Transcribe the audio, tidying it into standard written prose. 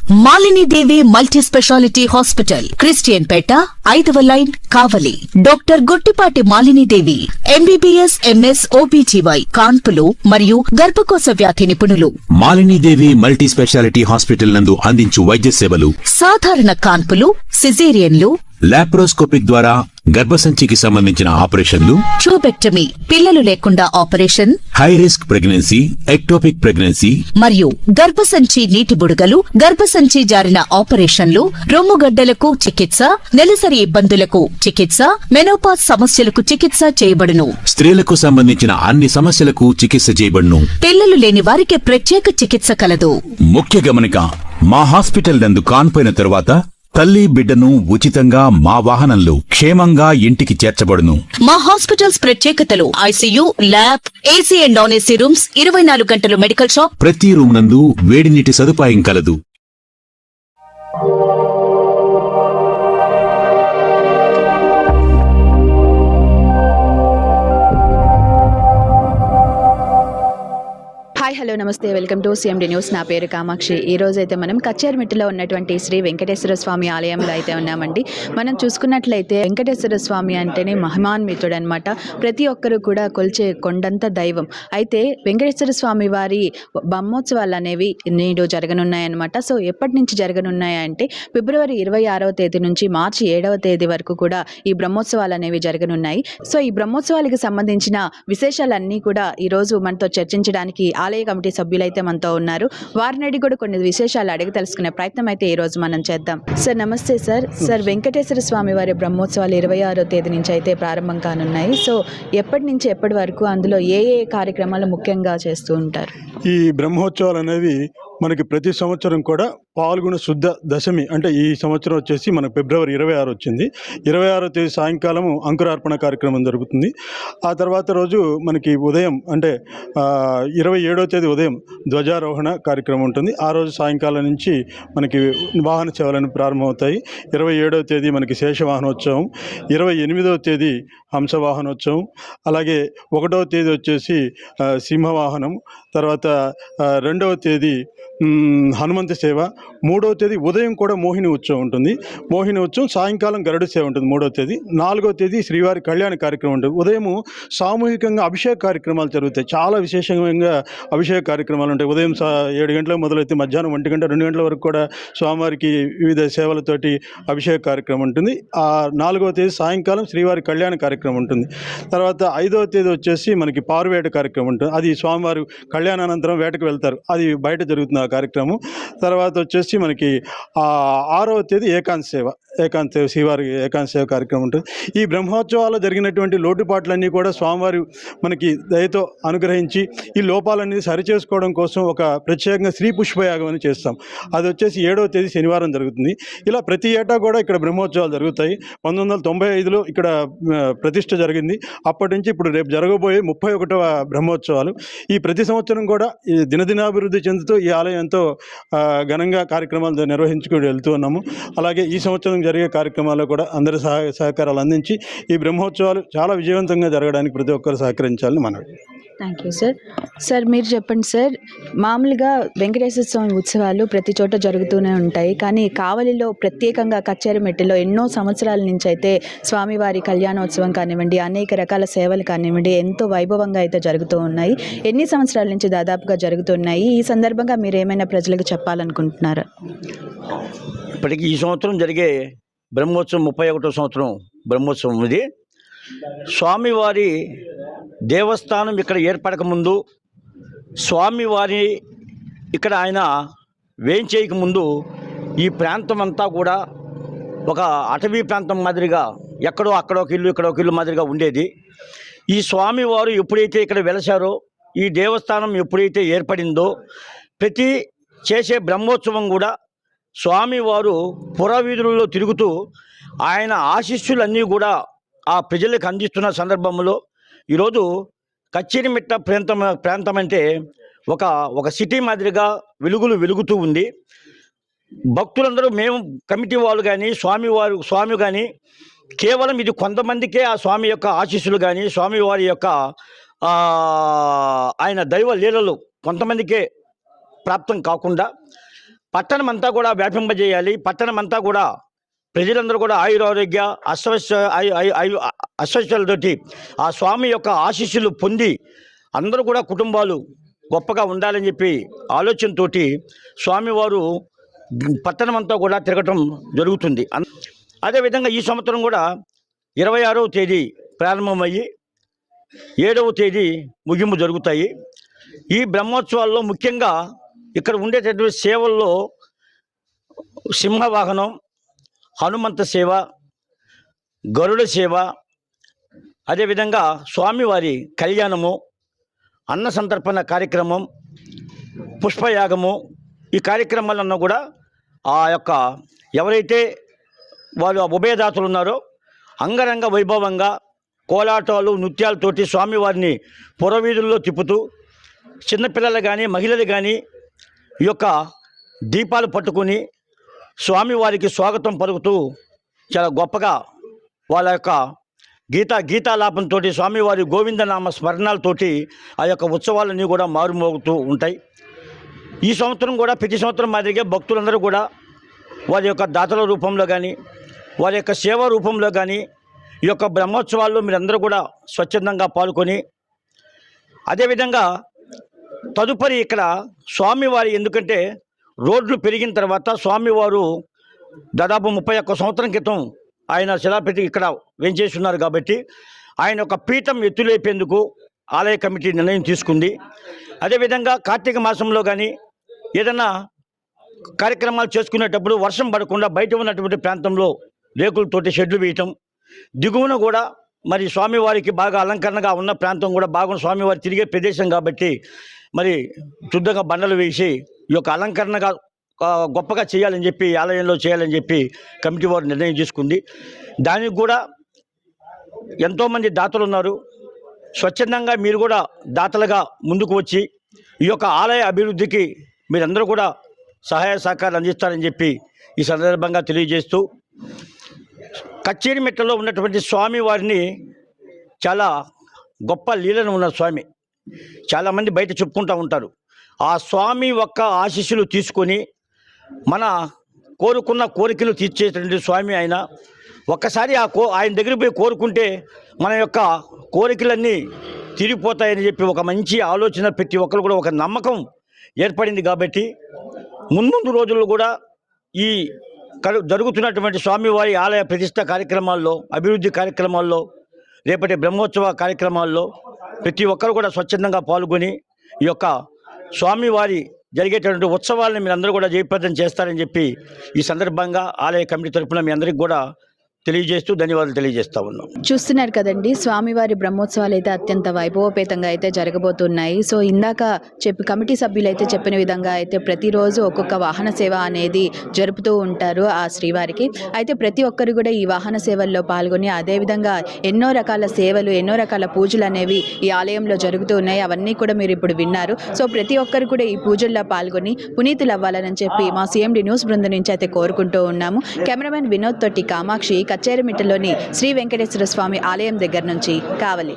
మాలిని దేవి multi speciality hospital, Christian పేట, 5వ line, కావలి. Doctor Guttipati Malini దేవి, MBBS, MS, OBGY, కాన్పులు మరియు గర్భకోశ వ్యాధి నిపుణులు. మాలిని దేవి మల్టీ స్పెషాలిటీ హాస్పిటల్ నందు అందించు వైద్య సేవలు: సాధారణ కాన్పులు, సిజేరియన్లు, లాప్రోస్కోపిక్ ద్వారా గర్భసంచికి సంబంధించిన ఆపరేషన్లు, ట్యూబెక్టమీ, పిల్లలు లేకుండా operation, high risk pregnancy, ectopic pregnancy మరియు గర్భసంచి నీటి బుడగలు, గర్భసంచి జారిన ఆపరేషన్లు, రొమ్ముగడ్డలకు చికిత్స, నెలసరి ఇబ్బందులకు చికిత్స, మెనోపాజ్ సమస్యలకు చికిత్స చేయబడును. స్త్రీలకు సంబంధించిన అన్ని సమస్యలకు చికిత్స చేయబడును. పిల్లలు లేని వారికి ప్రత్యేక చికిత్స కలదు. ముఖ్య గమనిక: మా హాస్పిటల్ నందు కాన్పోయిన తరువాత తల్లి బిడ్డను ఉచితంగా మా వాహనంలో క్షేమంగా ఇంటికి చేర్చబడును. మా హాస్పిటల్స్ ప్రత్యేకతలు: ICU, lab, AC and non AC rooms, 24 గంటలు మెడికల్ షాప్, ప్రతి రూమ్ నందు వేడి నీటి సదుపాయం కలదు. హాయ్, హలో, నమస్తే, వెల్కమ్ టు సిఎండి న్యూస్. నా పేరు కామాక్షి. ఈ రోజు అయితే మనం కచ్చేరిమిట్టలో ఉన్నటువంటి శ్రీ వెంకటేశ్వర స్వామి ఆలయంలో అయితే ఉన్నామండి. మనం చూసుకున్నట్లయితే వెంకటేశ్వర స్వామి అంటేనే మహిమాన్వితుడు అనమాట. ప్రతి ఒక్కరూ కూడా కొలిచే కొండంత దైవం. అయితే వెంకటేశ్వర స్వామి వారి బ్రహ్మోత్సవాలు అనేవి నేడు జరగనున్నాయన్నమాట. సో ఎప్పటి నుంచి జరగనున్నాయంటే ఫిబ్రవరి 26వ తేదీ నుంచి మార్చి 7వ తేదీ వరకు కూడా ఈ బ్రహ్మోత్సవాలు అనేవి జరగనున్నాయి. సో ఈ బ్రహ్మోత్సవాలకు సంబంధించిన విశేషాలన్నీ కూడా ఈరోజు మనతో చర్చించడానికి ఆలయ కమిటీ సభ్యులైతే మనతో ఉన్నారు. వారిని అడిగి కూడా కొన్ని విశేషాలు అడిగి తెలుసుకునే ప్రయత్నం అయితే ఈ రోజు మనం చేద్దాం. సార్ నమస్తే సార్. సార్ వెంకటేశ్వర స్వామి వారి బ్రహ్మోత్సవాలు 26వ తేదీ నుంచి అయితే ప్రారంభం కానున్నాయి. సో ఎప్పటి నుంచి ఎప్పటి వరకు అందులో ఏ ఏ కార్యక్రమాలు ముఖ్యంగా చేస్తూ ఉంటారు? ఈ బ్రహ్మోత్సవాలు అనేవి మనకి ప్రతి సంవత్సరం కూడా పాల్గొన శుద్ధ దశమి, అంటే ఈ సంవత్సరం వచ్చేసి మనకు ఫిబ్రవరి 26 వచ్చింది. 26వ తేదీ సాయంకాలము అంకురార్పణ కార్యక్రమం జరుగుతుంది. ఆ తర్వాత రోజు మనకి ఉదయం అంటే 27వ తేదీ ఉదయం ధ్వజారోహణ కార్యక్రమం ఉంటుంది. ఆ రోజు సాయంకాలం నుంచి మనకి వాహన సేవలను ప్రారంభమవుతాయి. 27వ తేదీ మనకి శేషవాహనోత్సవం, 28వ తేదీ హంసవాహనోత్సవం, అలాగే 1వ తేదీ వచ్చేసి సింహవాహనం, తర్వాత 2వ తేదీ హనుమంత సేవ, 3వ తేదీ ఉదయం కూడా మోహిని ఉత్సవం ఉంటుంది. మోహిని ఉత్సవం సాయంకాలం గరుడ సేవ ఉంటుంది 3వ తేదీ. 4వ తేదీ శ్రీవారి కళ్యాణ కార్యక్రమం ఉంటుంది. ఉదయం సామూహికంగా అభిషేక కార్యక్రమాలు జరుగుతాయి. చాలా విశేషంగా అభిషేక కార్యక్రమాలు ఉంటాయి. ఉదయం 7 గంటలకు మొదలైతే మధ్యాహ్నం 1 గంట 2 గంటల వరకు కూడా స్వామివారికి వివిధ సేవలతోటి అభిషేక కార్యక్రమం ఉంటుంది. 4వ తేదీ సాయంకాలం శ్రీవారి కళ్యాణ కార్యక్రమం ఉంటుంది. తర్వాత 5వ తేదీ వచ్చేసి మనకి పారువేట కార్యక్రమం ఉంటుంది. అది స్వామివారు కళ్యాణానంతరం వేటకు వెళ్తారు, అది బయట జరుగుతుంది ఆ కార్యక్రమం. తర్వాత వచ్చేసి మనకి 6వ తేదీ ఏకాంత సేవ శ్రీవారి ఏకాంత సేవ కార్యక్రమం ఉంటుంది. ఈ బ్రహ్మోత్సవాల్లో జరిగినటువంటి లోటుపాట్లన్నీ కూడా స్వామివారు మనకి దయతో అనుగ్రహించి ఈ లోపాలన్నీ సరిచేసుకోవడం కోసం ఒక ప్రత్యేకంగా శ్రీ పుష్పయాగం అని చేస్తాం. అది వచ్చేసి 7వ తేదీ శనివారం జరుగుతుంది. ఇలా ప్రతి ఏటా కూడా ఇక్కడ బ్రహ్మోత్సవాలు జరుగుతాయి. 1995లో ఇక్కడ ప్రతిష్ఠ జరిగింది. అప్పటి నుంచి ఇప్పుడు రేపు జరగబోయే 31వ బ్రహ్మోత్సవాలు. ఈ ప్రతి సంవత్సరం కూడా ఈ దినదినాభివృద్ధి చెందుతూ ఈ ఆలయం ఎంతో ఘనంగా కార్యక్రమాలు నిర్వహించుకుంటూ వెళ్తూ ఉన్నాము. అలాగే ఈ సంవత్సరం జరిగే కార్యక్రమాల్లో కూడా అందరి సహకారాలు అందించి ఈ బ్రహ్మోత్సవాలు చాలా విజయవంతంగా జరగడానికి ప్రతి ఒక్కరు సహకరించాలని మనవి. Thank you sir. సార్ మీరు చెప్పండి సార్, మామూలుగా వెంకటేశ్వర స్వామి ఉత్సవాలు ప్రతి చోట జరుగుతూనే ఉంటాయి, కానీ కావలిలో ప్రత్యేకంగా కచ్చేరిమెట్టలో ఎన్నో సంవత్సరాల నుంచి అయితే స్వామివారి కళ్యాణోత్సవం కానివ్వండి, అనేక రకాల సేవలు కానివ్వండి ఎంతో వైభవంగా అయితే జరుగుతూ ఉన్నాయి. ఎన్ని సంవత్సరాల నుంచి దాదాపుగా జరుగుతున్నాయి? ఈ సందర్భంగా మీరు ఏమైనా ప్రజలకు చెప్పాలనుకుంటున్నారా? ఇప్పటికి ఈ సంవత్సరం జరిగే బ్రహ్మోత్సవం 31వ సంవత్సరం బ్రహ్మోత్సవం ఇది. స్వామివారి దేవస్థానం ఇక్కడ ఏర్పడక ముందు, స్వామివారి ఇక్కడ ఆయన వేయించేయక ముందు ఈ ప్రాంతం అంతా కూడా ఒక అటవీ ప్రాంతం మాదిరిగా ఎక్కడో అక్కడొక ఇల్లు ఇక్కడొక ఇల్లు మాదిరిగా ఉండేది. ఈ స్వామివారు ఎప్పుడైతే ఇక్కడ వెలసారో, ఈ దేవస్థానం ఎప్పుడైతే ఏర్పడిందో, ప్రతి చేసే బ్రహ్మోత్సవం కూడా స్వామివారు పురవీధులలో తిరుగుతూ ఆయన ఆశీస్సులన్నీ కూడా ఆ ప్రజలకు అందిస్తున్న సందర్భంలో ఈరోజు కచ్చేరిమిట్ట ప్రాంతం అంటే ఒక సిటీ మాదిరిగా వెలుగుతూ ఉంది. భక్తులందరూ, మేము కమిటీ వాళ్ళు కానీ స్వామి కానీ కేవలం ఇది కొంతమందికే ఆ స్వామి యొక్క ఆశీస్సులు కానీ స్వామివారి యొక్క ఆయన దైవ లీలలు కొంతమందికే ప్రాప్తం కాకుండా పట్టణం అంతా కూడా వ్యాపింపజేయాలి. పట్టణం అంతా కూడా ప్రజలందరూ కూడా ఆయురారోగ్య అస్వస్థలతోటి ఆ స్వామి యొక్క ఆశీస్సులు పొంది అందరూ కూడా కుటుంబాలు గొప్పగా ఉండాలని చెప్పి ఆలోచనతోటి స్వామివారు పట్టణం అంతా కూడా తిరగటం జరుగుతుంది. అదేవిధంగా ఈ సంవత్సరం కూడా 26వ తేదీ ప్రారంభమయ్యి 7వ తేదీ ముగింపు జరుగుతాయి. ఈ బ్రహ్మోత్సవాల్లో ముఖ్యంగా ఇక్కడ ఉండేటటువంటి సేవల్లో సింహవాహనం, హనుమంత సేవ, గరుడ సేవ, అదేవిధంగా స్వామివారి కళ్యాణము, అన్న సంతర్పణ కార్యక్రమం, పుష్పయాగము, ఈ కార్యక్రమాలన్నా కూడా ఆ యొక్క ఎవరైతే వాళ్ళు ఉభయదాతలు ఉన్నారో అంగరంగ వైభవంగా కోలాటాలు నృత్యాలతోటి స్వామివారిని పురవీధుల్లో తిప్పుతూ చిన్నపిల్లలు కానీ మహిళలు కానీ ఈ యొక్క దీపాలు పట్టుకుని స్వామివారికి స్వాగతం పలుకుతూ చాలా గొప్పగా వాళ్ళ యొక్క గీతాలాపంతో స్వామివారి గోవిందనామ స్మరణాలతోటి ఆ యొక్క ఉత్సవాలన్నీ కూడా మారుమోగుతూ ఉంటాయి. ఈ సంవత్సరం కూడా ప్రతి సంవత్సరం మాదిరిగా భక్తులందరూ కూడా వారి యొక్క దాతల రూపంలో కానీ వారి యొక్క సేవ రూపంలో కానీ ఈ యొక్క బ్రహ్మోత్సవాల్లో మీరందరూ కూడా స్వచ్ఛందంగా పాల్గొని అదేవిధంగా తదుపరి ఇక్కడ స్వామివారి ఎందుకంటే రోడ్లు పెరిగిన తర్వాత స్వామివారు దాదాపు 31 సంవత్సరం క్రితం ఆయన శిలాపతి ఇక్కడ వెంచేసి ఉన్నారు కాబట్టి ఆయన ఒక పీఠం ఎత్తులేపేందుకు ఆలయ కమిటీ నిర్ణయం తీసుకుంది. అదేవిధంగా కార్తీక మాసంలో కానీ ఏదైనా కార్యక్రమాలు చేసుకునేటప్పుడు వర్షం పడకుండా బయట ఉన్నటువంటి ప్రాంతంలో రేకులతోటి షెడ్లు వేయటం, దిగువన కూడా మరి స్వామివారికి బాగా అలంకరణగా ఉన్న ప్రాంతం కూడా బాగా స్వామివారి తిరిగే ప్రదేశం కాబట్టి మరి శుద్ధంగా బండలు వేసి ఈ యొక్క అలంకరణగా గొప్పగా చేయాలని చెప్పి ఆలయంలో చేయాలని చెప్పి కమిటీ వారు నిర్ణయం తీసుకుంది. దానికి కూడా ఎంతోమంది దాతలు ఉన్నారు. స్వచ్ఛందంగా మీరు కూడా దాతలుగా ముందుకు వచ్చి ఈ యొక్క ఆలయ అభివృద్ధికి మీరందరూ కూడా సహాయ సహకారాలు అందిస్తారని చెప్పి ఈ సందర్భంగా తెలియజేస్తూ కచ్చేరిమెట్లలో ఉన్నటువంటి స్వామి వారిని చాలా గొప్ప లీలను ఉన్న స్వామి చాలామంది బయట చెప్పుకుంటూ ఉంటారు. ఆ స్వామి యొక్క ఆశీస్సులు తీసుకొని మన కోరుకున్న కోరికలు తీర్చేటువంటి స్వామి ఆయన. ఒక్కసారి ఆయన దగ్గరికి పోయి కోరుకుంటే మన యొక్క కోరికలన్నీ తీరిపోతాయని చెప్పి ఒక మంచి ఆలోచన ప్రతి ఒక్కరు కూడా ఒక నమ్మకం ఏర్పడింది. కాబట్టి మున్ముందు రోజుల్లో కూడా ఈ జరుగుతున్నటువంటి స్వామివారి ఆలయ ప్రతిష్ట కార్యక్రమాల్లో, అభివృద్ధి కార్యక్రమాల్లో, రేపటి బ్రహ్మోత్సవ కార్యక్రమాల్లో ప్రతి ఒక్కరు కూడా స్వచ్ఛందంగా పాల్గొని ఈ యొక్క స్వామివారి జరిగేటటువంటి ఉత్సవాలను మీరందరూ కూడా జయప్రదం చేస్తారని చెప్పి ఈ సందర్భంగా ఆలయ కమిటీ తరఫున మీ అందరికీ కూడా తెలియజేస్తూ ధన్యవాదాలు తెలియజేస్తా ఉన్నాం. చూస్తున్నారు కదండి, స్వామివారి బ్రహ్మోత్సవాలు అయితే అత్యంత వైభవపేతంగా అయితే జరగబోతున్నాయి. సో ఇందాక కమిటీ సభ్యులు అయితే చెప్పిన విధంగా అయితే ప్రతిరోజు ఒక్కొక్క వాహన సేవ అనేది జరుపుతూ ఉంటారు ఆ శ్రీవారికి. అయితే ప్రతి ఒక్కరు కూడా ఈ వాహన సేవల్లో పాల్గొని అదేవిధంగా ఎన్నో రకాల సేవలు, ఎన్నో రకాల పూజలు అనేవి ఈ ఆలయంలో జరుగుతూ ఉన్నాయి. అవన్నీ కూడా మీరు ఇప్పుడు విన్నారు. సో ప్రతి ఒక్కరు కూడా ఈ పూజల్లో పాల్గొని పునీతులు అవ్వాలని చెప్పి మా CMD న్యూస్ బృందం నుంచి అయితే కోరుకుంటూ ఉన్నాము. కెమెరామెన్ వినోద్ తోటి కామాక్షి, కచ్చేరిమిట్టలోని శ్రీ వెంకటేశ్వర స్వామి ఆలయం దగ్గర నుంచి కావలి.